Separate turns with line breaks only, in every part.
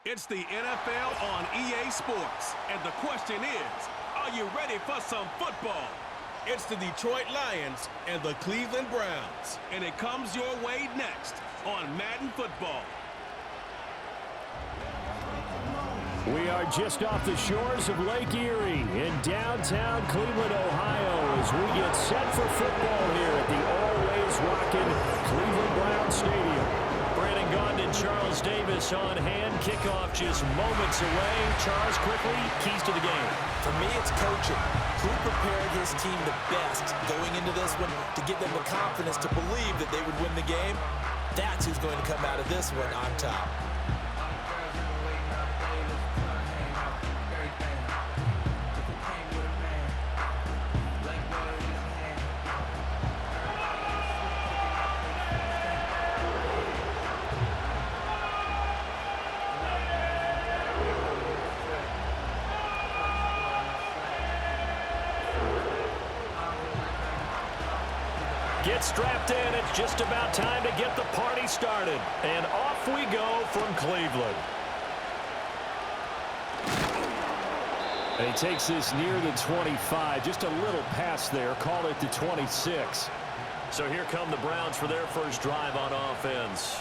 It's the NFL on EA Sports, and the question is, are you ready for some football? It's the Detroit Lions and the Cleveland Browns, and it comes your way next on Madden Football.
We are just off the shores of Lake Erie in downtown Cleveland, Ohio, as we get set for football here at the always rockin' Cleveland Browns Stadium. Brandon Gaudin and Charles Davis on hand. Kickoff just moments away. Charles, quickly, keys to the game.
For me, it's coaching. Who prepared his team the best going into this one to give them the confidence to believe that they would win the game? That's who's going to come out of this one on top.
Get strapped in. It's just about time to get the party started. And off we go from Cleveland. And he takes this near the 25. Just a little pass there. Call it the 26. So here come the Browns for their first drive on offense.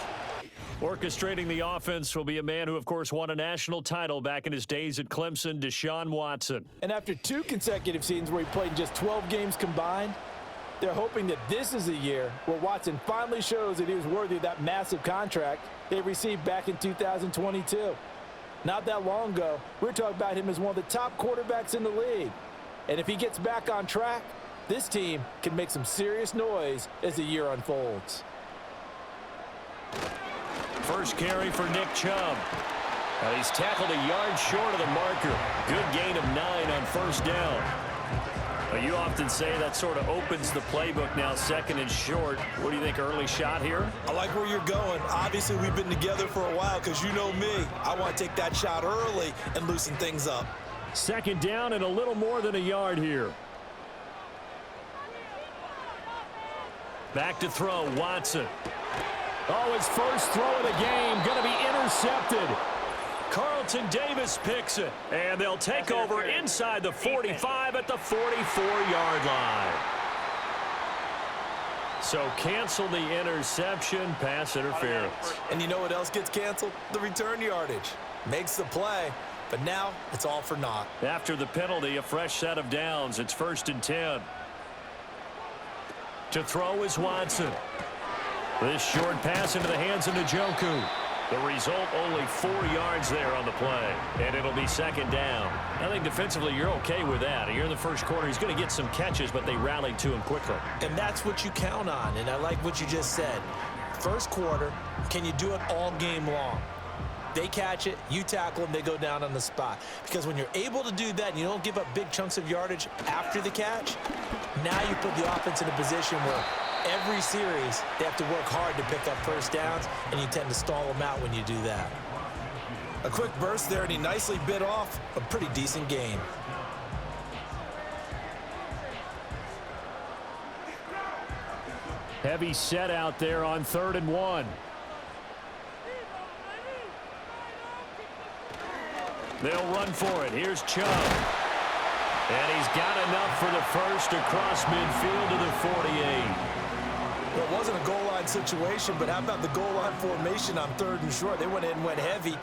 Orchestrating the offense will be a man who, of course, won a national title back in his days at Clemson, Deshaun Watson.
And after 2 consecutive seasons where he played in just 12 games combined, they're hoping that this is a year where Watson finally shows that he was worthy of that massive contract they received back in 2022. Not that long ago, we were talking about him as one of the top quarterbacks in the league. And if he gets back on track, this team can make some serious noise as the year unfolds.
First carry for Nick Chubb. He's tackled a yard short of the marker. Good gain of 9 on first down. You often say that sort of opens the playbook now, second and short. What do you think, early shot here?
I like where you're going. Obviously, we've been together for a while because you know me. I want to take that shot early and loosen things up.
Second down and a little more than a yard here. Back to throw, Watson. Oh, his first throw of the game, going to be intercepted. Carlton Davis picks it, and they'll take over inside the 45 at the 44-yard line. So cancel the interception, pass interference.
And you know what else gets canceled? The return yardage. Makes the play, but now it's all for naught.
After the penalty, a fresh set of downs. It's 1st and 10. To throw is Watson. This short pass into the hands of Njoku. The result, only 4 yards there on the play, and it'll be second down. I think defensively you're okay with that. You're in the first quarter. He's going to get some catches, but they rallied to him quickly.
And that's what you count on, and I like what you just said. First quarter, can you do it all game long? They catch it, you tackle them, they go down on the spot. Because when you're able to do that and you don't give up big chunks of yardage after the catch, now you put the offense in a position where every series, they have to work hard to pick up first downs, and you tend to stall them out when you do that. A quick burst there, and he nicely bit off a pretty decent gain.
Heavy set out there on 3rd and 1. They'll run for it. Here's Chubb. And he's got enough for the first across midfield to the 48.
Well, it wasn't a goal line situation, but how about the goal line formation on 3rd and short? They went in and went heavy.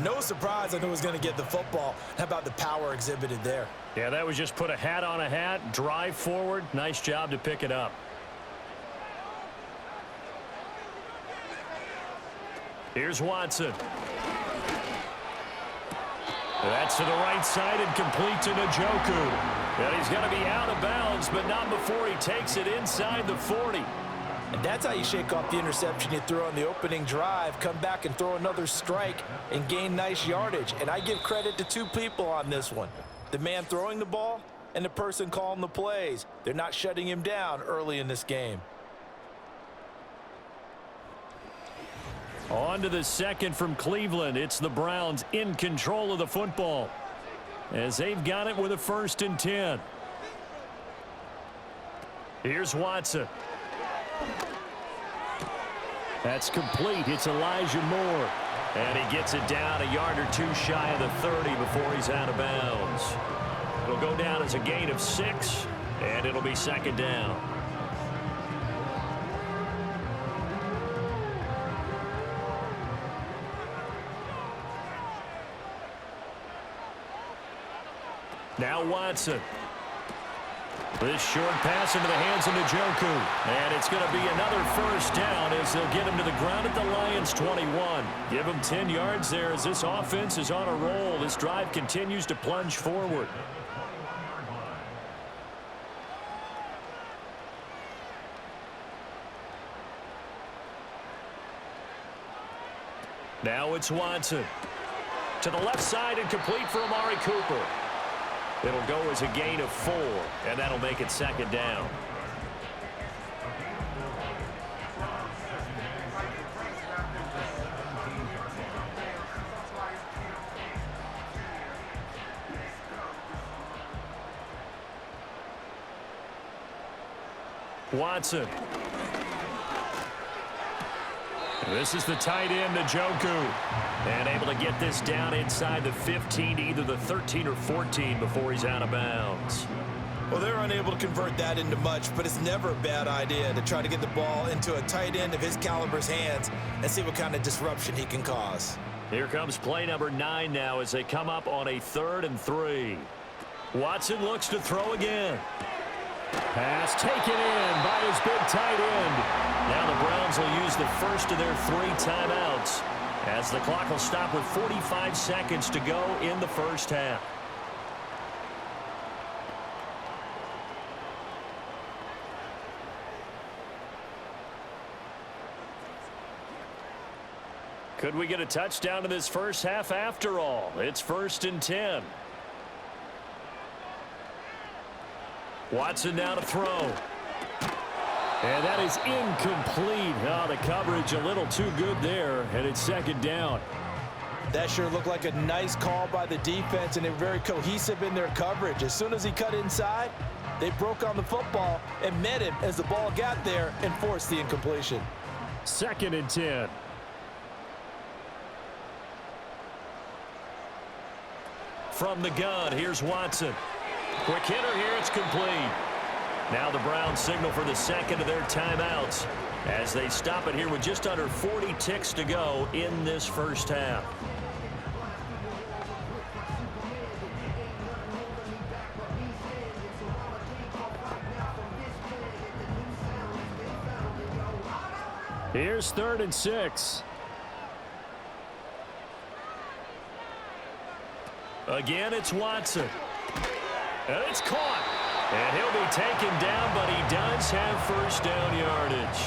No surprise I knew he was going to get the football. How about the power exhibited there?
Yeah, that was just put a hat on a hat, drive forward. Nice job to pick it up. Here's Watson. That's to the right side and complete to Njoku. And he's going to be out of bounds, but not before he takes it inside the 40.
And that's how you shake off the interception you threw on the opening drive, come back and throw another strike and gain nice yardage. And I give credit to 2 people on this one. The man throwing the ball and the person calling the plays. They're not shutting him down early in this game.
On to the second from Cleveland. It's the Browns in control of the football as they've got it with a 1st and 10. Here's Watson. That's complete. It's Elijah Moore. And he gets it down a yard or two shy of the 30 before he's out of bounds. It'll go down as a gain of 6, and it'll be second down. Now Watson. This short pass into the hands of Njoku. And it's going to be another first down as they'll get him to the ground at the Lions' 21. Give him 10 yards there as this offense is on a roll. This drive continues to plunge forward. Now it's Watson. To the left side and complete for Amari Cooper. It'll go as a gain of 4, and that'll make it second down. Watson. This is the tight end, Njoku. And able to get this down inside the 15, either the 13 or 14 before he's out of bounds.
Well, they're unable to convert that into much, but it's never a bad idea to try to get the ball into a tight end of his caliber's hands and see what kind of disruption he can cause.
Here comes play number 9 now as they come up on a 3rd and 3. Watson looks to throw again. Pass taken in by his big tight end. Now the Browns will use the first of their 3 timeouts as the clock will stop with 45 seconds to go in the first half. Could we get a touchdown in this first half after all? It's 1st and 10. Watson now to throw. And that is incomplete. Oh, the coverage a little too good there, and it's second down.
That sure looked like a nice call by the defense, and they're very cohesive in their coverage. As soon as he cut inside, they broke on the football and met him as the ball got there and forced the incompletion.
2nd and 10. From the gun, here's Watson. Quick hitter here, it's complete. Now the Browns signal for the second of their timeouts as they stop it here with just under 40 ticks to go in this first half. Here's 3rd and 6. Again, it's Watson. And it's caught. And he'll be taken down, but he does have first down yardage.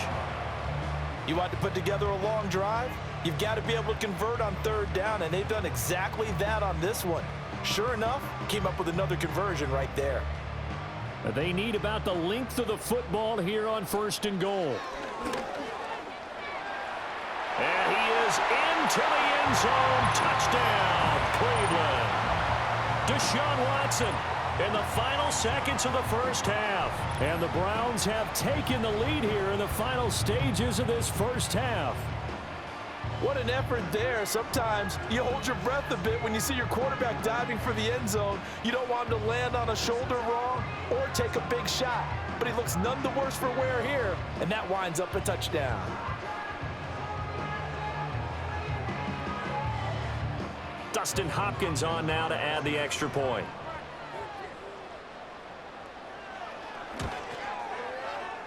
You want to put together a long drive? You've got to be able to convert on 3rd down, and they've done exactly that on this one. Sure enough, came up with another conversion right there.
They need about the length of the football here on 1st and goal. And he is into the end zone. Touchdown, Cleveland. Deshaun Watson in the final seconds of the first half. And the Browns have taken the lead here in the final stages of this first half.
What an effort there. Sometimes you hold your breath a bit when you see your quarterback diving for the end zone. You don't want him to land on a shoulder wrong or take a big shot. But he looks none the worse for wear here, and that winds up a touchdown.
Dustin Hopkins on now to add the extra point.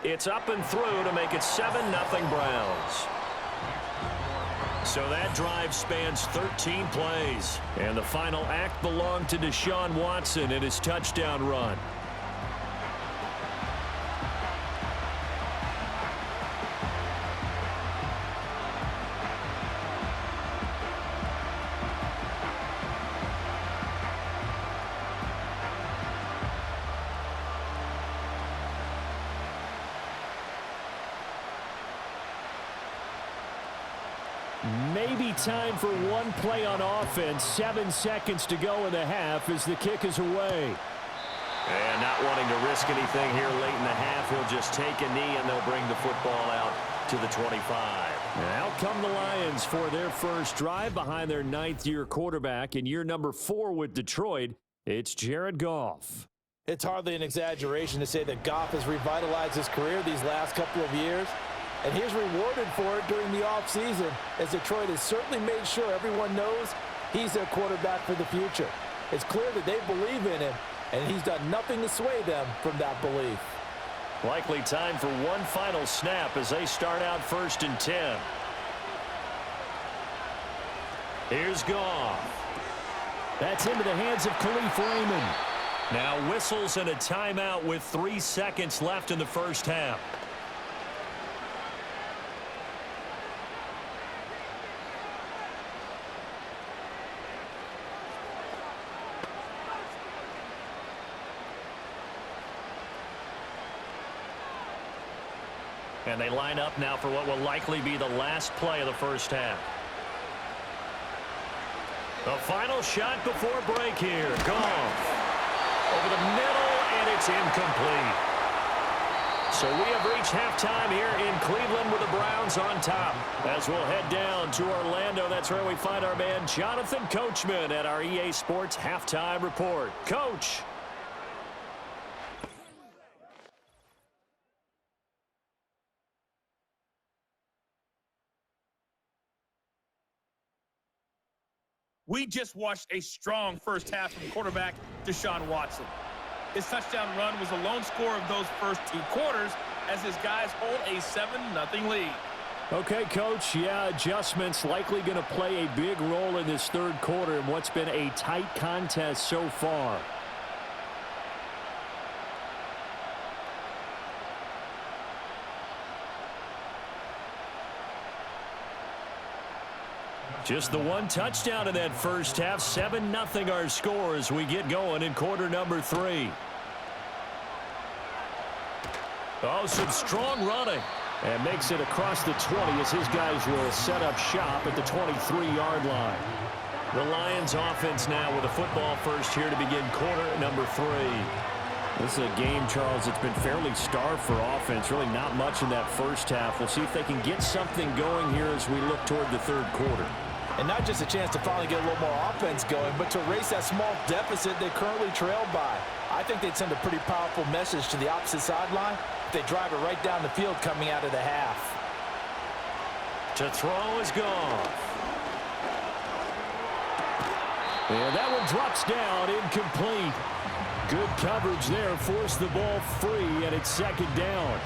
It's up and through to make it 7-0 Browns. So that drive spans 13 plays. And the final act belonged to Deshaun Watson in his touchdown run. Maybe time for one play on offense. 7 seconds to go in the half as the kick is away. And not wanting to risk anything here late in the half, he'll just take a knee and they'll bring the football out to the 25. And out come the Lions for their first drive behind their ninth-year quarterback in year number 4 with Detroit. It's Jared Goff.
It's hardly an exaggeration to say that Goff has revitalized his career these last couple of years, and he's rewarded for it during the offseason, as Detroit has certainly made sure everyone knows he's their quarterback for the future. It's clear that they believe in him, and he's done nothing to sway them from that belief.
Likely time for one final snap as they start out 1st and 10. Here's Goff. That's into the hands of Khalif Raymond. Now whistles and a timeout with 3 seconds left in the first half. And they line up now for what will likely be the last play of the first half. The final shot before break here. Goff over the middle, and it's incomplete. So we have reached halftime here in Cleveland with the Browns on top. As we'll head down to Orlando, that's where we find our man Jonathan Coachman at our EA Sports Halftime Report. Coach.
We just watched a strong first half from quarterback Deshaun Watson. His touchdown run was the lone score of those first 2 quarters as his guys hold a 7-0 lead.
Okay, Coach, yeah, adjustments likely going to play a big role in this third quarter in what's been a tight contest so far. Just the one touchdown in that first half. 7-0 our score as we get going in quarter number 3. Oh, some strong running. And makes it across the 20 as his guys will set up shop at the 23-yard line. The Lions offense now with a football first here to begin quarter number 3. This is a game, Charles, that's been fairly starved for offense. Really not much in that first half. We'll see if they can get something going here as we look toward the third quarter.
And not just a chance to finally get a little more offense going, but to erase that small deficit they currently trailed by. I think they'd send a pretty powerful message to the opposite sideline if they drive it right down the field coming out of the half.
To throw is Goff. And that one drops down, incomplete. Good coverage there, forced the ball free, and it's 2nd down.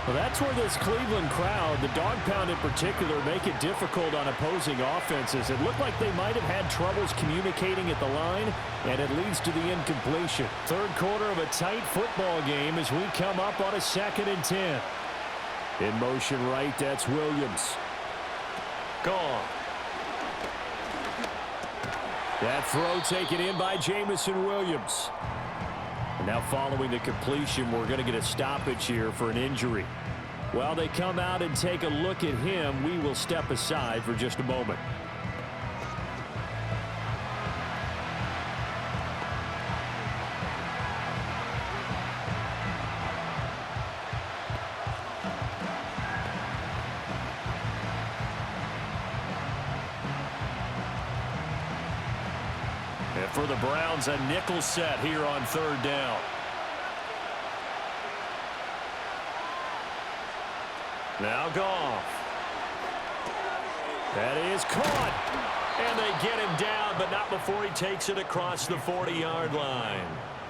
Well, that's where this Cleveland crowd, the dog pound in particular, make it difficult on opposing offenses. It looked like they might have had troubles communicating at the line, and it leads to the incompletion. Third quarter of a tight football game as we come up on a 2nd and 10. In motion right, that's Williams. Gone. That throw taken in by Jamison Williams. And now following the completion, we're going to get a stoppage here for an injury. While they come out and take a look at him, we will step aside for just a moment. And for the Browns, a nickel set here on 3rd down. Now Goff. That is caught. And they get him down, but not before he takes it across the 40-yard line.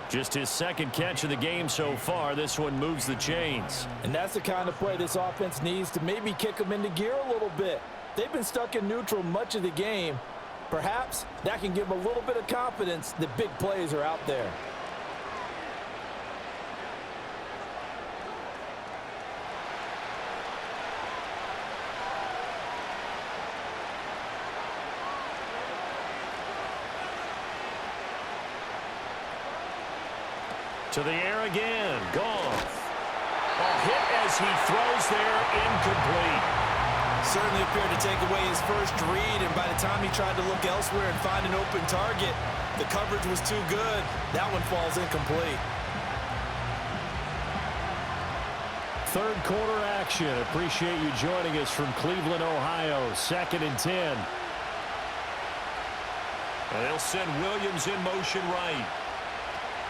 Just his 2nd catch of the game so far. This one moves the chains.
And that's the kind of play this offense needs to maybe kick them into gear a little bit. They've been stuck in neutral much of the game. Perhaps that can give them a little bit of confidence that big plays are out there.
To the air again. Goff. A hit as he throws there, incomplete.
Certainly appeared to take away his first read, and by the time he tried to look elsewhere and find an open target, the coverage was too good. That one falls incomplete.
Third quarter action. Appreciate you joining us from Cleveland, Ohio. 2nd and 10. And they'll send Williams in motion right.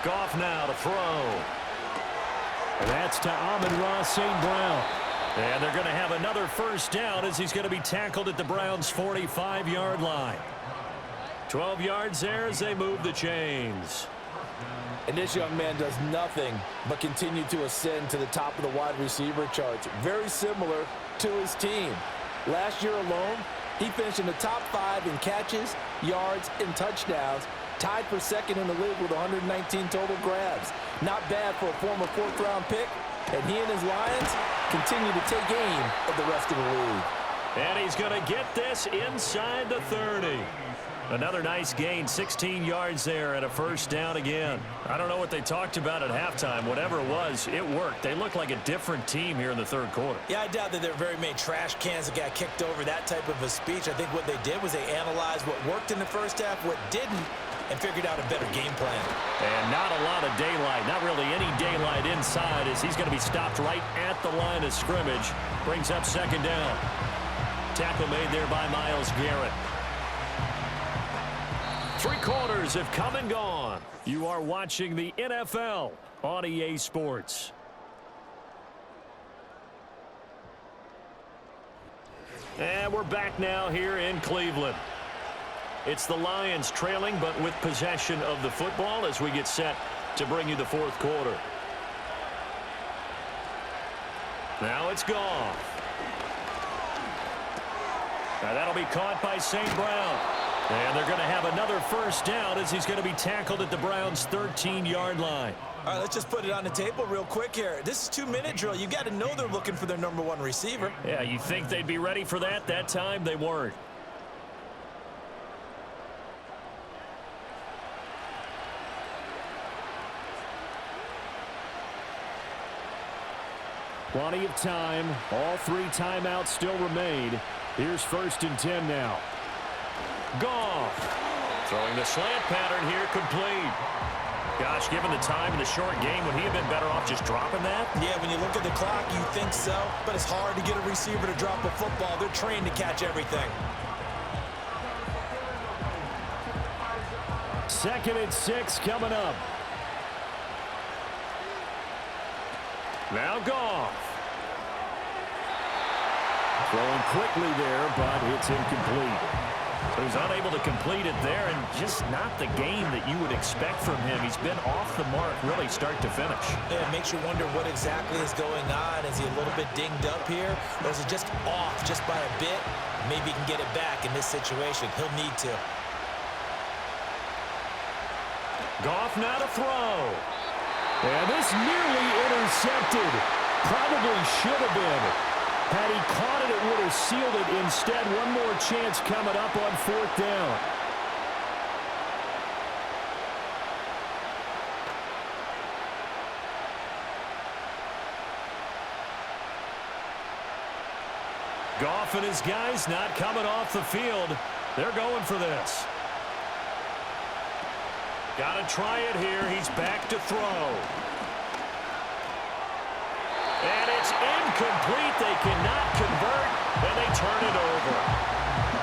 Goff now to throw. And that's to Amon-Ra St. Brown. And they're going to have another first down as he's going to be tackled at the Browns' 45-yard line. 12 yards there as they move the chains.
And this young man does nothing but continue to ascend to the top of the wide receiver charts. Very similar to his team. Last year alone, he finished in the top 5 in catches, yards, and touchdowns, tied for 2nd in the league with 119 total grabs. Not bad for a former 4th-round pick, and he and his Lions continue to take aim of the rest of the league.
And he's going to get this inside the 30. Another nice gain, 16 yards there and a first down again. I don't know what they talked about at halftime. Whatever it was, it worked. They look like a different team here in the third quarter.
Yeah, I doubt that there were very many trash cans that got kicked over, that type of a speech. I think what they did was they analyzed what worked in the first half, what didn't, and figured out a better game plan.
And not a lot of daylight, not really any daylight inside as he's going to be stopped right at the line of scrimmage. Brings up 2nd down. Tackle made there by Myles Garrett. 3 quarters have come and gone. You are watching the NFL on EA Sports. And we're back now here in Cleveland. It's the Lions trailing, but with possession of the football as we get set to bring you the 4th quarter. Now it's Goff. Now that'll be caught by St. Brown. And they're going to have another first down as he's going to be tackled at the Browns' 13-yard line.
All right, let's just put it on the table real quick here. This is 2-minute drill. You got to know they're looking for their number 1 receiver.
Yeah, you think they'd be ready for that? That time they weren't. Plenty of time. All 3 timeouts still remain. Here's 1st and 10 now. Goff throwing the slant pattern here, complete. Gosh, given the time in the short game, would he have been better off just dropping that?
Yeah, when you look at the clock, you think so, but it's hard to get a receiver to drop a football. They're trained to catch everything.
2nd and 6 coming up. Now Goff. Throwing quickly there, but it's incomplete. He was unable to complete it there, and just not the game that you would expect from him. He's been off the mark really start to finish.
Yeah, it makes you wonder what exactly is going on. Is he a little bit dinged up here, or is it just off just by a bit? Maybe he can get it back in this situation. He'll need to.
Goff now to throw. And this nearly intercepted. Probably should have been. Had he caught it, it would have sealed it. Instead, one more chance coming up on 4th down. Goff and his guys not coming off the field. They're going for this. Got to try it here. He's back to throw. And it's incomplete. They cannot convert, and they turn it over.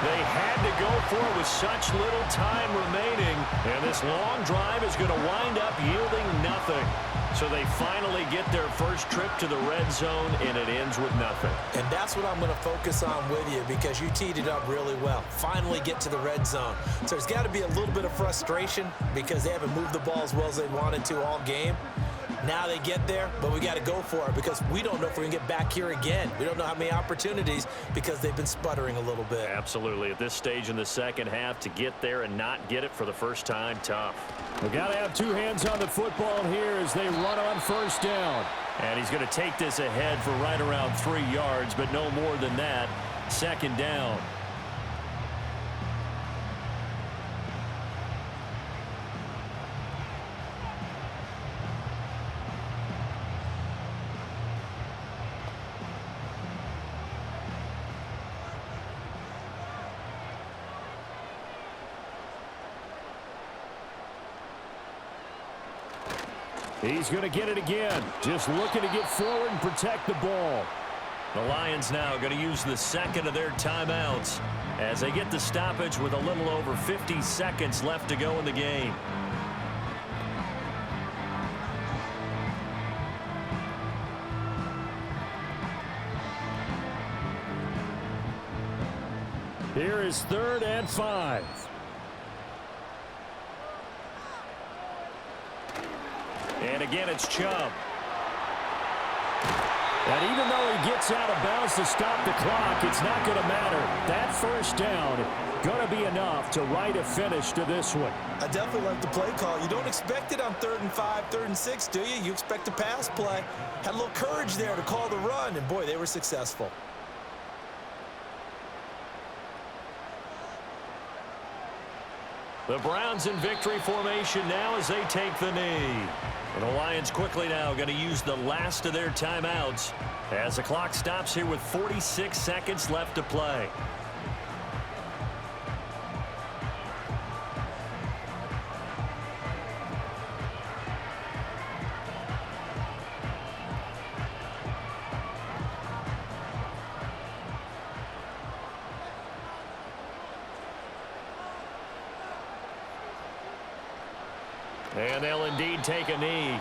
They had to go for it with such little time remaining, and this long drive is going to wind up yielding nothing. So they finally get their first trip to the red zone, and it ends with nothing.
And that's what I'm going to focus on with you because you teed it up really well. Finally get to the red zone. So there's got to be a little bit of frustration because they haven't moved the ball as well as they wanted to all game. Now they get there, but we got to go for it because we don't know if we're going to get back here again. We don't know how many opportunities because they've been sputtering a little bit.
Absolutely. At this stage in the second half, to get there and not get it for the first time, tough. We got to have 2 hands on the football here as they run on first down. And he's going to take this ahead for right around 3 yards, but no more than that. 2nd down. He's going to get it again. Just looking to get forward and protect the ball.
The Lions now going to use the second of their timeouts as they get the stoppage with a little over 50 seconds left to go in the game.
Here is 3rd and 5.
And again, it's Chubb.
And even though he gets out of bounds to stop the clock, it's not going to matter. That first down going to be enough to write a finish to this one.
I definitely like the play call. You don't expect it on 3rd and 5, 3rd and 6, do you? You expect a pass play. Had a little courage there to call the run, and boy, they were successful.
The Browns in victory formation now as they take the knee. And the Lions quickly now going to use the last of their timeouts as the clock stops here with 46 seconds left to play. And they'll indeed take a knee.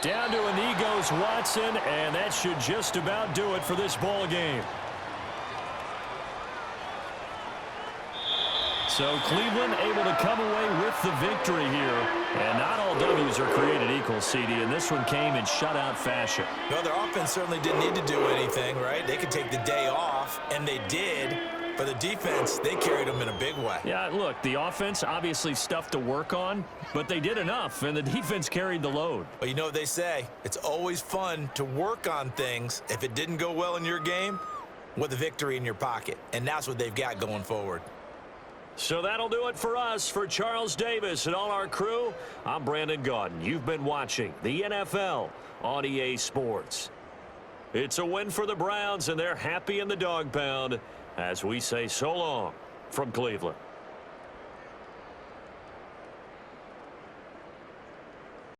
Down to a knee goes Watson, and that should just about do it for this ball game.
So Cleveland able to come away with the victory here. And not all W's are created equal, CD, and this one came in shutout fashion.
No, their offense certainly didn't need to do anything, right? They could take the day off, and they did. For the defense, they carried them in a big way.
Yeah, look, the offense obviously stuff to work on, but they did enough, and the defense carried the load.
But you know what they say, it's always fun to work on things if it didn't go well in your game with a victory in your pocket, and that's what they've got going forward.
So that'll do it for us. For Charles Davis and all our crew, I'm Brandon Gaudin. You've been watching the NFL on EA Sports. It's a win for the Browns, and they're happy in the dog pound as we say so long from Cleveland.